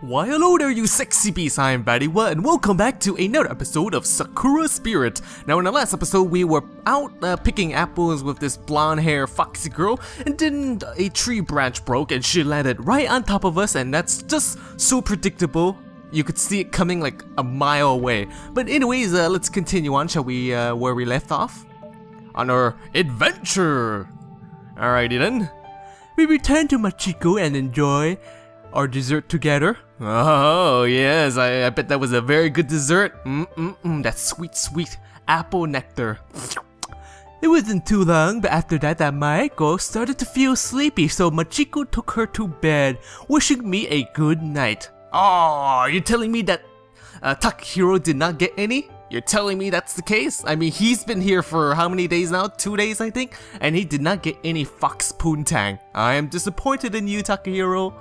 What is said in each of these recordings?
Why hello there you sexy beasts, I am VatiWah and welcome back to another episode of Sakura Spirit. Now in the last episode we were out picking apples with this blonde hair foxy girl, and then a tree branch broke and she landed right on top of us, and that's just so predictable. You could see it coming like a mile away. But anyways, let's continue on, shall we, where we left off? On our adventure! Alrighty then. We return to Machiko and enjoy our dessert together. Oh yes, I bet that was a very good dessert. That sweet apple nectar. It wasn't too long, but after that Maeko started to feel sleepy, so Machiko took her to bed, wishing me a good night. Oh, you're telling me that Takahiro did not get any? You're telling me that's the case? I mean, he's been here for how many days now? 2 days, I think? And he did not get any fox poontang. I am disappointed in you, Takahiro.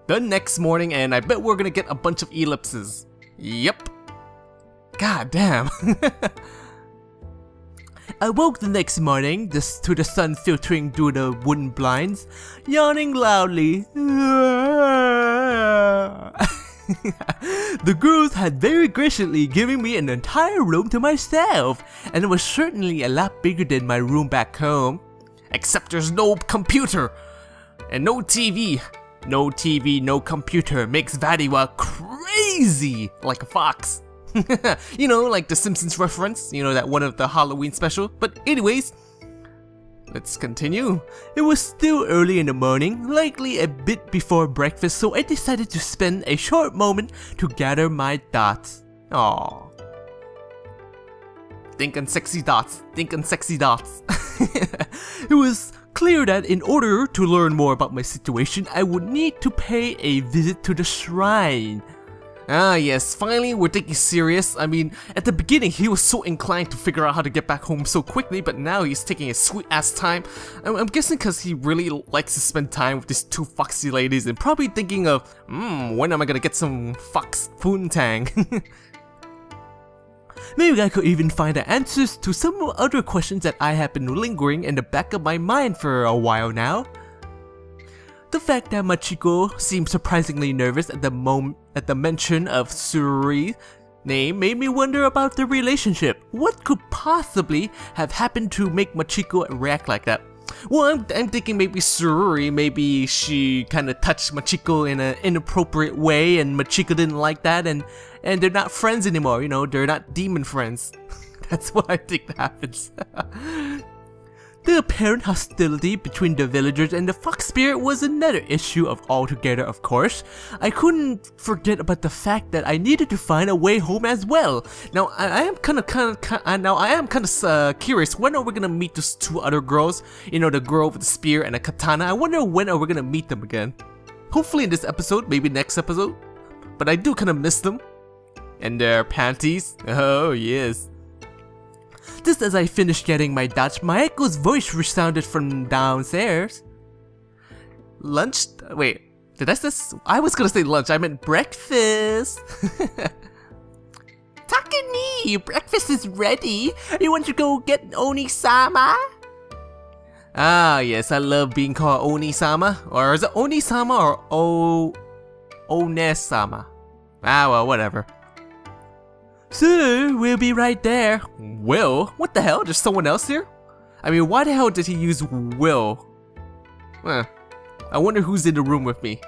The next morning, and I bet we're gonna get a bunch of ellipses. Yep. God damn. I woke the next morning to the sun filtering through the wooden blinds, yawning loudly. The girls had very graciously given me an entire room to myself, and it was certainly a lot bigger than my room back home. Except there's no computer and no TV. No TV, no computer makes VatiWah crazy like a fox. You know, like the Simpsons reference, you know, that one of the Halloween special. But anyways, let's continue. It was still early in the morning, likely a bit before breakfast, so I decided to spend a short moment to gather my thoughts. Aww. Thinking sexy dots, thinking sexy dots. It was clear that in order to learn more about my situation, I would need to pay a visit to the shrine. Ah yes, finally we're taking serious. I mean, at the beginning he was so inclined to figure out how to get back home so quickly, but now he's taking a sweet ass time. I'm guessing because he really likes to spend time with these two foxy ladies and probably thinking of, when am I gonna get some fox poontang? Maybe I could even find the answers to some other questions that I have been lingering in the back of my mind for a while now. The fact that Machiko seemed surprisingly nervous at the mention of Sururi's name made me wonder about the relationship. What could possibly have happened to make Machiko react like that? Well, I'm thinking maybe Sururi, maybe she kinda touched Machiko in an inappropriate way and Machiko didn't like that, and they're not friends anymore, you know, they're not demon friends. That's what I think happens. The apparent hostility between the villagers and the fox spirit was another issue altogether, of course. I couldn't forget about the fact that I needed to find a way home as well. Now I am kind of curious, when are we gonna meet those two other girls? You know, the girl with the spear and a katana. I wonder when are we gonna meet them again. Hopefully in this episode, maybe next episode. But I do kind of miss them. And their panties. Oh yes. Just as I finished getting my Dutch, Maeko's voice resounded from downstairs. Lunch? Wait, did I say? I was gonna say lunch, I meant breakfast. Takani, breakfast is ready. You want to go get Oni-sama? Ah yes, I love being called Oni-sama. Or is it Oni-sama or One-sama? Ah well, whatever. Sir, we'll be right there. Will? What the hell? There's someone else here? I mean, why the hell did he use will? I wonder who's in the room with me.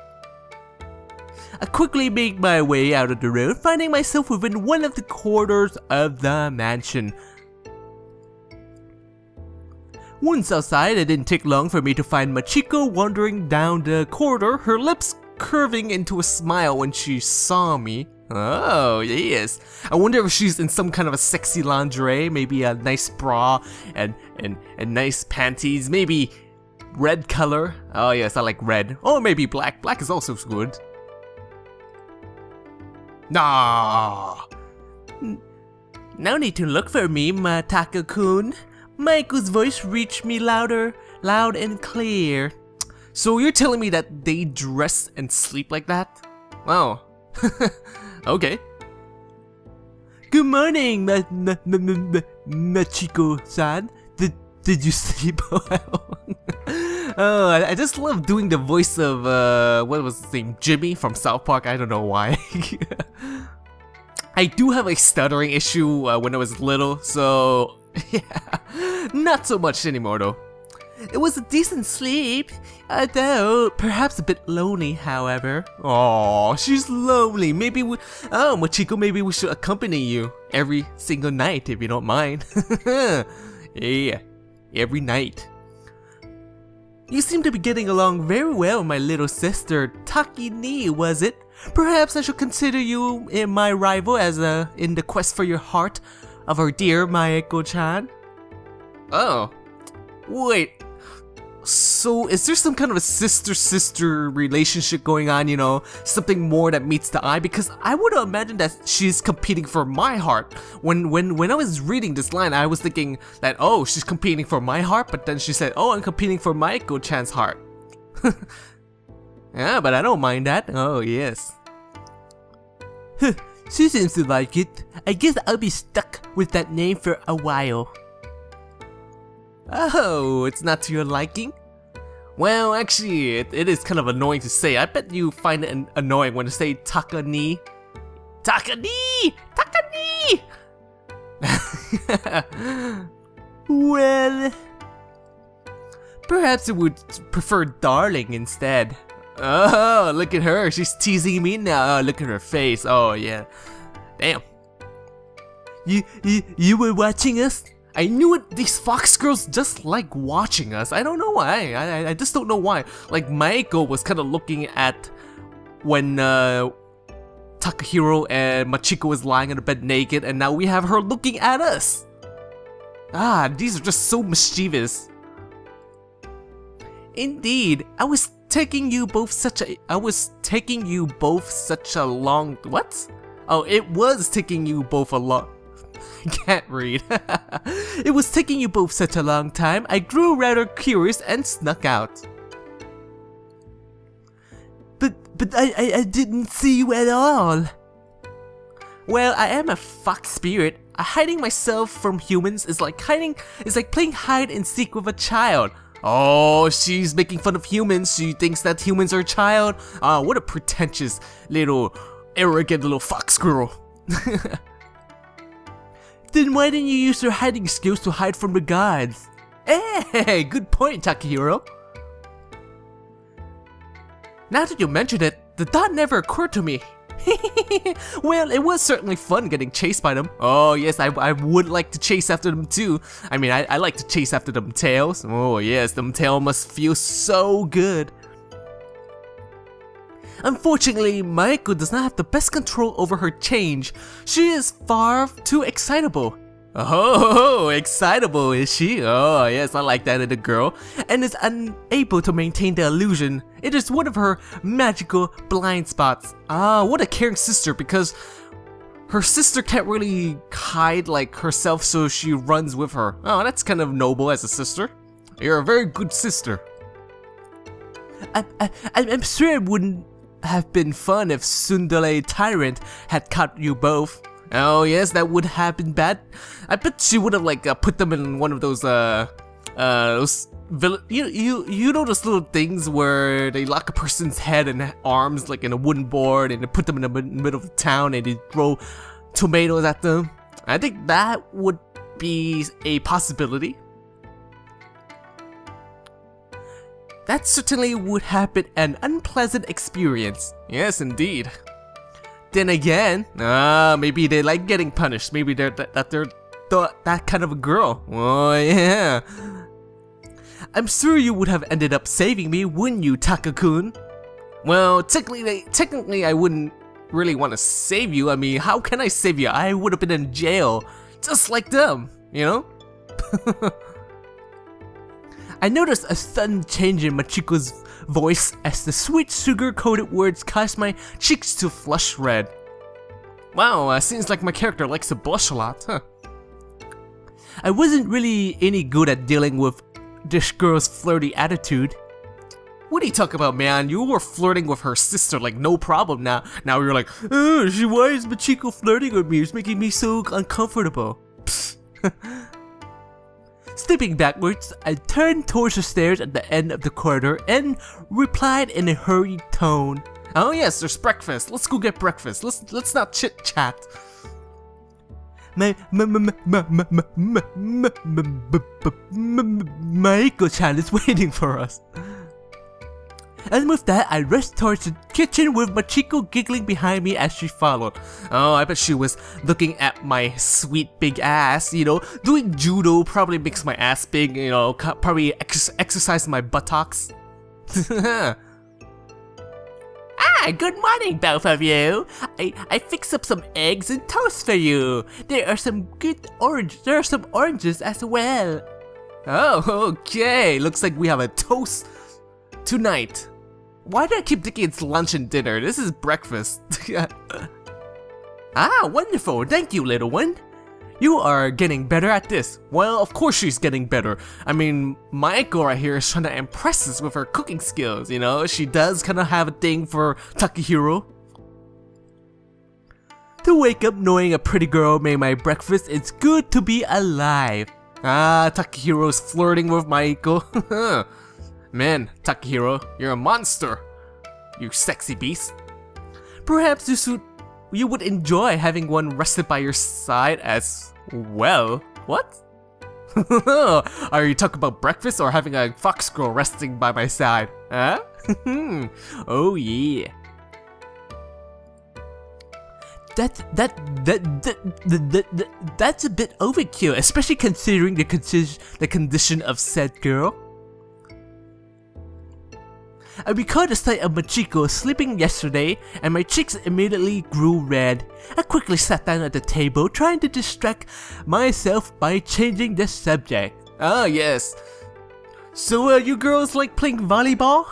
I quickly made my way out of the room, finding myself within one of the corridors of the mansion. Once outside, it didn't take long for me to find Machiko wandering down the corridor, her lips curving into a smile when she saw me. Oh, yes. I wonder if she's in some kind of a sexy lingerie, maybe a nice bra and nice panties, maybe red color. Oh yes, I like red. Or maybe black. Black is also good. Nah. No need to look for me, Mataka-kun. Maiko's voice reached me loud and clear. So you're telling me that they dress and sleep like that? Wow. Okay. Good morning, Machiko-san. Did you sleep well? Oh, I just love doing the voice of, what was his name? Jimmy from South Park, I don't know why. I do have a stuttering issue when I was little, so yeah, not so much anymore though. It was a decent sleep, though perhaps a bit lonely, however. Oh, she's lonely. Maybe Machiko, maybe we should accompany you every single night if you don't mind. Yeah, every night. You seem to be getting along very well with my little sister, Taki-ni, was it? Perhaps I should consider you in my rival as in the quest for your heart of our dear Maeko-chan. Oh, wait. So, is there some kind of a sister-sister relationship going on, you know? Something more that meets the eye? Because I would imagine that she's competing for my heart. When I was reading this line, I was thinking that, oh, she's competing for my heart, but then she said, oh, I'm competing for Maeko-chan's heart. Yeah, but I don't mind that. Oh, yes. She seems to like it. I guess I'll be stuck with that name for a while. Oh, it's not to your liking? Well, actually, it is kind of annoying to say. I bet you find it annoying when I say Taka-ni. Taka-ni! Taka-ni! Well, perhaps you would prefer darling instead. Oh, look at her. She's teasing me now. Oh, look at her face. Oh, yeah. Damn. You were watching us? I knew it. These fox girls just like watching us. I don't know why. I just don't know why. Like, Maeko was kind of looking at when Takahiro and Machiko was lying on the bed naked, and now we have her looking at us. Ah, these are just so mischievous. Indeed, I was taking you both such a long. What? Oh, it was taking you both a long. I can't read. It was taking you both such a long time, I grew rather curious and snuck out. But I didn't see you at all. Well, I am a fox spirit. Hiding myself from humans is like playing hide and seek with a child. Oh, she's making fun of humans. She thinks that humans are a child. Ah, what a pretentious little arrogant little fox girl. Then why didn't you use your hiding skills to hide from the gods? Hey, good point, Takahiro. Now that you mention it, the thought never occurred to me. Well, it was certainly fun getting chased by them. Oh yes, I would like to chase after them too. I mean, I like to chase after them tails. Oh yes, them tail must feel so good. Unfortunately, Maeko does not have the best control over her change. She is far too excitable. Oh, excitable is she? Oh yes, I like that in a girl. And is unable to maintain the illusion. It is one of her magical blind spots. Ah, what a caring sister, because her sister can't really hide like herself, so she runs with her. Oh, that's kind of noble as a sister. You're a very good sister. I'm sure it wouldn't have been fun if Tsundere Tyrant had caught you both. Oh yes, that would have been bad. I bet she would have like put them in one of those you know those little things where they lock a person's head and arms like in a wooden board and they put them in the middle of the town and they throw tomatoes at them. I think that would be a possibility. That certainly would have been an unpleasant experience. Yes, indeed. Then again, maybe they like getting punished. Maybe they're that kind of a girl. Oh yeah. I'm sure you would have ended up saving me, wouldn't you, Taka-kun? Well, technically, I wouldn't really want to save you. I mean, how can I save you? I would have been in jail, just like them, you know? I noticed a sudden change in Machiko's voice as the sweet sugar-coated words caused my cheeks to flush red. Wow, seems like my character likes to blush a lot, huh? I wasn't really any good at dealing with this girl's flirty attitude. What are you talking about, man? You were flirting with her sister like no problem now. Now you're like, why is Machiko flirting with me? It's making me so uncomfortable. Stepping backwards, I turned towards the stairs at the end of the corridor and replied in a hurried tone. Oh yes, there's breakfast. Let's go get breakfast. Let's not chit chat. Maiko-chan is waiting for us. And with that, I rushed towards the kitchen with Machiko giggling behind me as she followed. Oh, I bet she was looking at my sweet big ass, you know. Doing judo probably makes my ass big, you know, probably exercise my buttocks. Good morning, both of you. I fixed up some eggs and toast for you. There are some oranges as well. Oh, okay. Looks like we have a toast tonight. Why do I keep thinking it's lunch and dinner? This is breakfast. Wonderful. Thank you, little one. You are getting better at this. Well, of course she's getting better. I mean, Maiko right here is trying to impress us with her cooking skills, you know? She does kind of have a thing for Takahiro. To wake up knowing a pretty girl made my breakfast, it's good to be alive. Takehiro's flirting with Maiko. Man, Takahiro, you're a monster. You sexy beast. Perhaps you would enjoy having one rested by your side as well. What? Are you talking about breakfast or having a fox girl resting by my side? Huh? Oh yeah. That's a bit overkill, especially considering the condition of said girl. I recalled the sight of Machiko sleeping yesterday, and my cheeks immediately grew red. I quickly sat down at the table, trying to distract myself by changing the subject. Ah, yes. So, you girls like playing volleyball?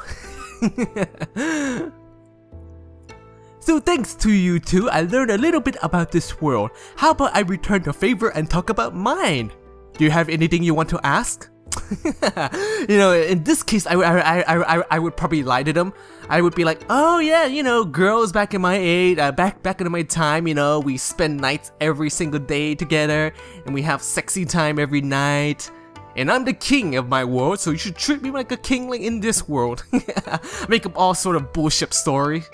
So thanks to you two, I learned a little bit about this world. How about I return the favor and talk about mine? Do you have anything you want to ask? You know, in this case, I would probably lie to them. I would be like, oh yeah, you know, girls back in my age, back in my time, you know, we spend nights every single day together, and we have sexy time every night. And I'm the king of my world, so you should treat me like a king like in this world. Make up all sort of bullshit stories.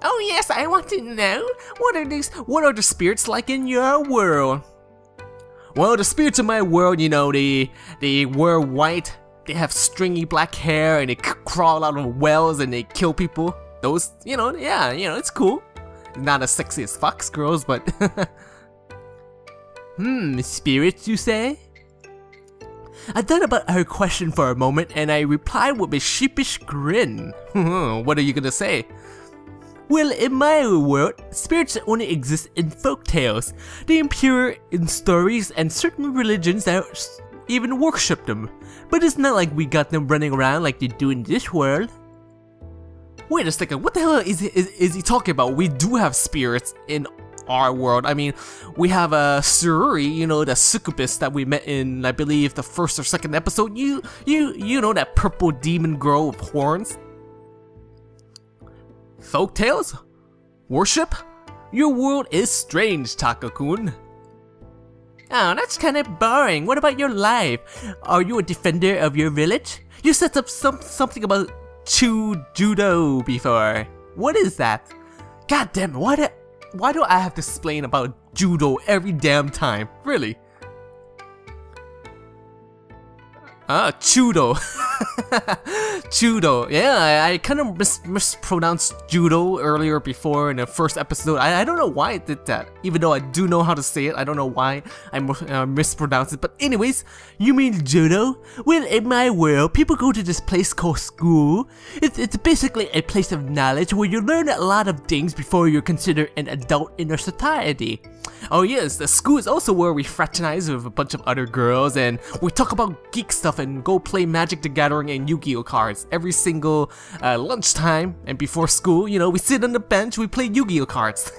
Oh yes, I want to know, what are the spirits like in your world? Well, the spirits of my world, you know, they wear white, they have stringy black hair, and they crawl out of wells and they kill people. Those, you know, yeah, you know, it's cool. Not as sexy as fox girls, but spirits, you say? I thought about her question for a moment, and I replied with a sheepish grin. What are you gonna say? Well, in my world, spirits only exist in folktales. They appear in stories and certain religions that even worship them. But it's not like we got them running around like they do in this world. Wait a second, what the hell is he talking about? We do have spirits in our world. I mean, we have a Sururi, you know, the succubus that we met in, I believe, the first or second episode. You know, that purple demon girl with horns. Folktales? Worship? Your world is strange, Taka-kun. Oh, that's kinda boring. What about your life? Are you a defender of your village? You set up something about judo before. What is that? God damn it, why do I have to explain about judo every damn time? Really? Judo. Judo. Yeah, I kind of mispronounced judo earlier before in the first episode. I don't know why I did that. Even though I do know how to say it, I don't know why I mispronounced it. But anyways, you mean judo? Well, in my world, people go to this place called school. It's basically a place of knowledge where you learn a lot of things before you're considered an adult in our society. Oh yes, the school is also where we fraternize with a bunch of other girls, and we talk about geek stuff and go play Magic the Gathering and Yu-Gi-Oh cards every single lunchtime. And before school, you know, we sit on the bench, we play Yu-Gi-Oh cards.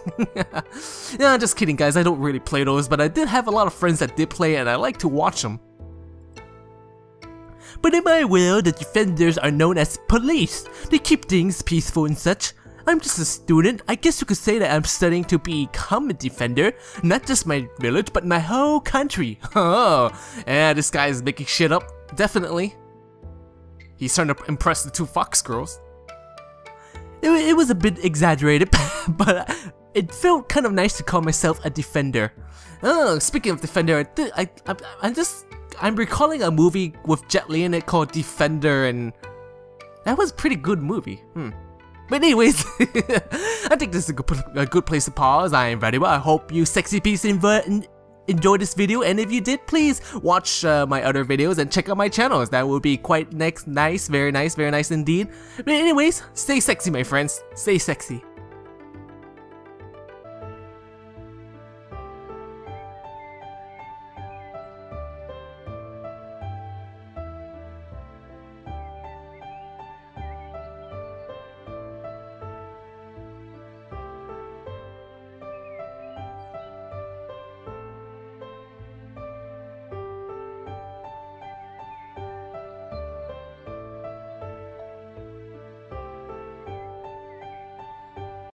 Yeah, just kidding guys, I don't really play those, but I did have a lot of friends that did play and I like to watch them. But in my world, the defenders are known as police. They keep things peaceful and such. I'm just a student. I guess you could say that I'm studying to become a defender. Not just my village, but my whole country. Oh, yeah, this guy is making shit up. Definitely. He's trying to impress the two fox girls. It was a bit exaggerated, but it felt kind of nice to call myself a defender. Oh, speaking of defender, I'm recalling a movie with Jet Li in it called Defender, and that was a pretty good movie. But anyways, I think this is a good place to pause. I am VatiWah. I hope you sexy beasts enjoyed this video, and if you did, please watch my other videos and check out my channels. That would be quite nice, very nice indeed. But anyways, stay sexy, my friends. Stay sexy.